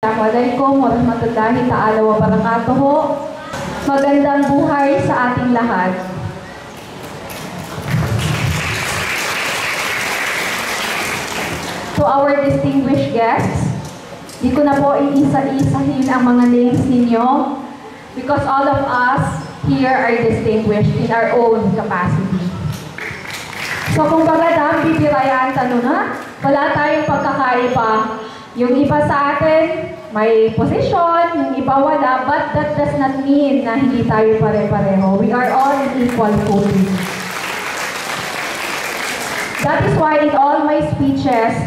Assalamualaikum warahmatullahi ta'ala wabarakatuh. Magandang buhay sa ating lahat. To our distinguished guests, di ko na po iisa-isahin ang mga names ninyo because all of us here are distinguished in our own capacity. So kung baga bibirayan, na, wala tayong pagkakaiba. Yung iba sa atin, may position, yung iba wala, but that does not mean na hindi tayo pare-pareho. We are all in equal footing. That is why in all my speeches,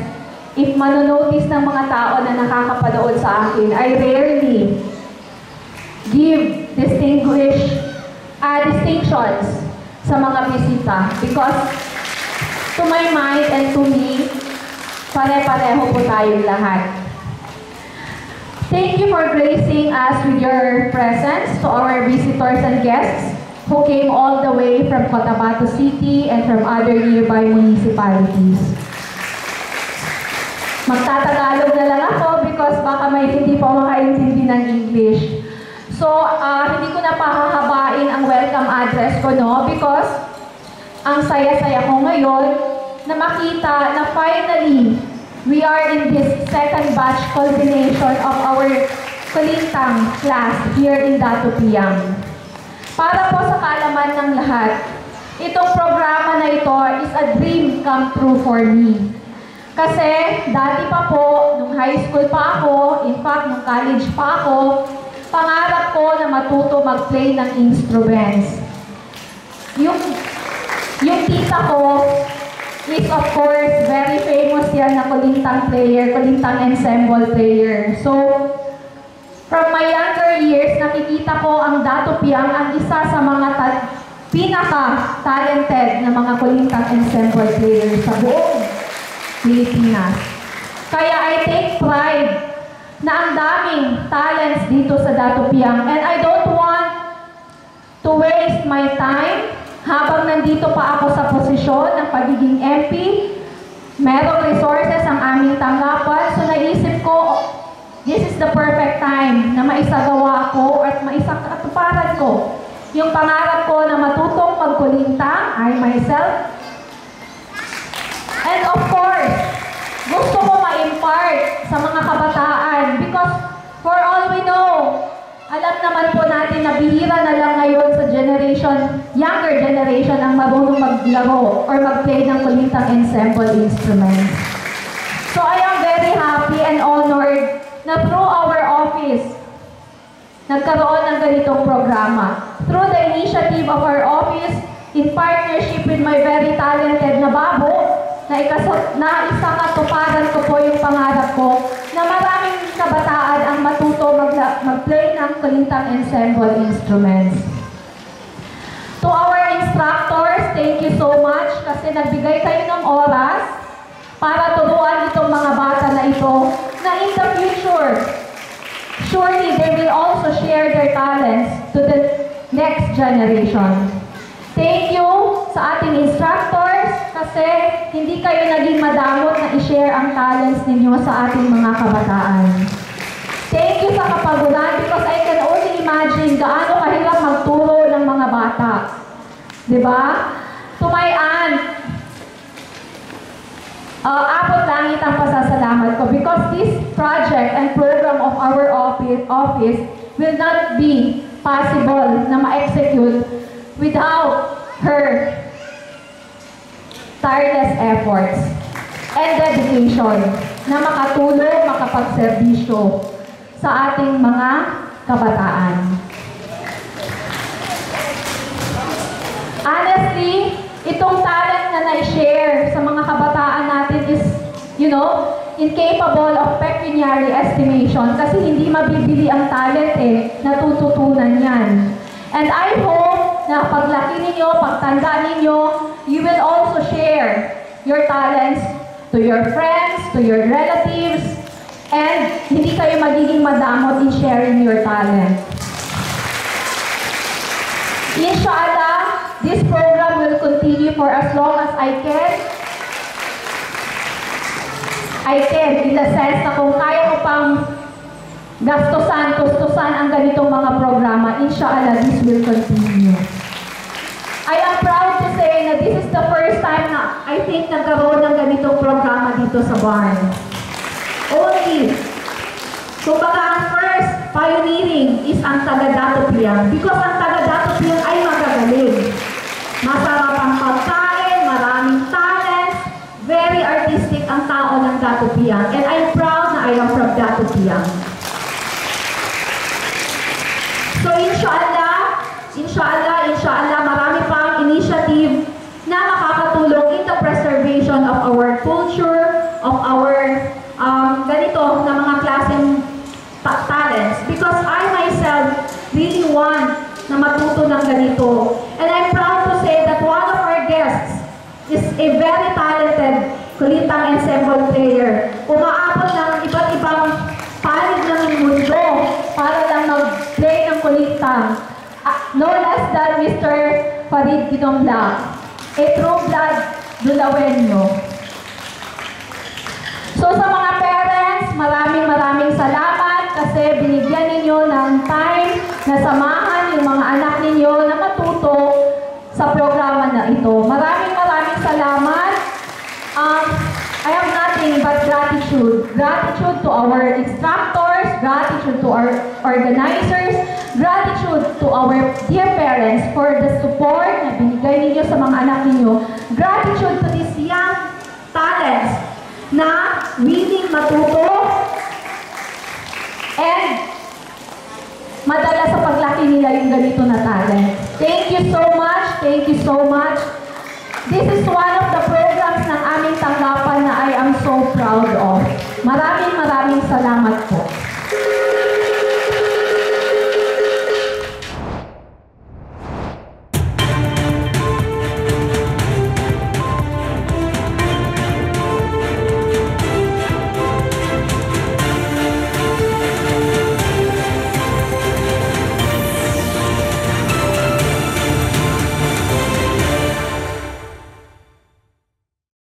if manonotice ng mga tao na nakakapanood sa akin, I rarely give distinctions sa mga bisita. Because to my mind and to me, pare-pareho po tayong lahat. Thank you for gracing us with your presence to our visitors and guests who came all the way from Cotabato City and from other nearby municipalities. Magtatagalog na lang ako because baka may hindi pa makaintindi ng English. So, hindi ko na pahahabain ang welcome address ko, no? Because ang saya-saya ko ngayon na makita na finally, we are in this second batch culmination of our Kulintang class here in Datupiang. Para po sa kaalaman ng lahat, itong programa na ito is a dream come true for me. Kasi dati pa po, nung high school pa ako, in fact, nung college pa ako, pangarap ko na matuto mag-play ng instruments. Yung tita ko, is of course very famous yan na Kulintang player, Kulintang ensemble player. So, from my younger years, nakikita ko ang Datupiang ang isa sa mga pinaka-talented na mga Kulintang ensemble player sa buong Pilipinas. Kaya I take pride na ang daming talents dito sa Datupiang, and I don't want to waste my time. Habang nandito pa ako sa posisyon ng pagiging MP, merong resources ang aming tanggapan. So naisip ko, this is the perfect time na maisagawa ko at maisakatuparan ko yung pangarap ko na matutong magkulintang, I myself. And of course, gusto ko ma-impart sa mga kabataan because for all we know, alam naman po natin na bihira na lang ngayon sa younger generation ang marunong maglaro or mag-play ng Kulintang ensemble instruments. So I am very happy and honored na through our office, nagkaroon ng ganitong programa. Through the initiative of our office, in partnership with my very talented na babo, na isakatuparan ko po yung pangarap ko na maraming kabataan ang matuto mag-play ng Kulintang ensemble instruments. To our instructors, thank you so much kasi nagbigay kayo ng oras para turuan itong mga bata na ito na in the future, surely they will also share their talents to the next generation. Thank you sa ating instructors kasi hindi kayo naging madamot na i-share ang talents ninyo sa ating mga kabataan. Thank you sa kapaguran because I can only imagine gaano kahirap magturo ng mga bata. Diba? To my aunt, abot langit ang pasasalamat ko because this project and program of our office will not be possible na ma-execute without her tireless efforts and dedication na makatulong, makapagserbisyo sa ating mga kabataan. Honestly, itong talent na na-share sa mga kabataan natin is, incapable of pecuniary estimation kasi hindi mabibili ang talent natututunan yan. And I hope na paglaki ninyo, pagtanda ninyo, you will also share your talents to your friends, to your relatives, and hindi kayo magiging madamot in sharing your talent. Inshallah, this program will continue for as long as I can. In the sense na kung kaya ko pang kustusan ang ganitong mga programa. Inshallah, this will continue. I am proud to say na this is the first time na I think nagkaroon ng ganitong programa dito sa barn. Only. Kumbaga, ang first pioneering is ang taga-Datopian. Because ang taga-Datopian ay magagaling. Masarap ang pagkain, maraming talents, very artistic ang tao ng Datopian. And I'm proud na I am from Datopian. So inshallah, marami pang initiative na makakatulong in the preservation of our culture, of our ganito na mga klaseng talents. Because I myself really want na matuto ng ganito. And I'm proud to say that one of our guests is a very talented kulintang ensemble player. Umaabot ng iba't ibang panig ng mundo para lang mag-play ng kulintang. Known as that Mr. Farid Ginomla, a true blood Dulawenyo. So sa mga parents, maraming salamat kasi binigyan ninyo ng time na samahan yung mga anak ninyo na matuto sa programa na ito. Maraming salamat. I have nothing but gratitude. Gratitude to our instructors, gratitude to our organizers, gratitude to our dear parents for the support na binigay ninyo sa mga anak ninyo. Gratitude to these young talents na willing matuto and madala sa paglaki nila yung ganito na talent. Thank you so much. Thank you so much. This is one of the programs ng aming tanggapan na I am so proud of. Maraming salamat po.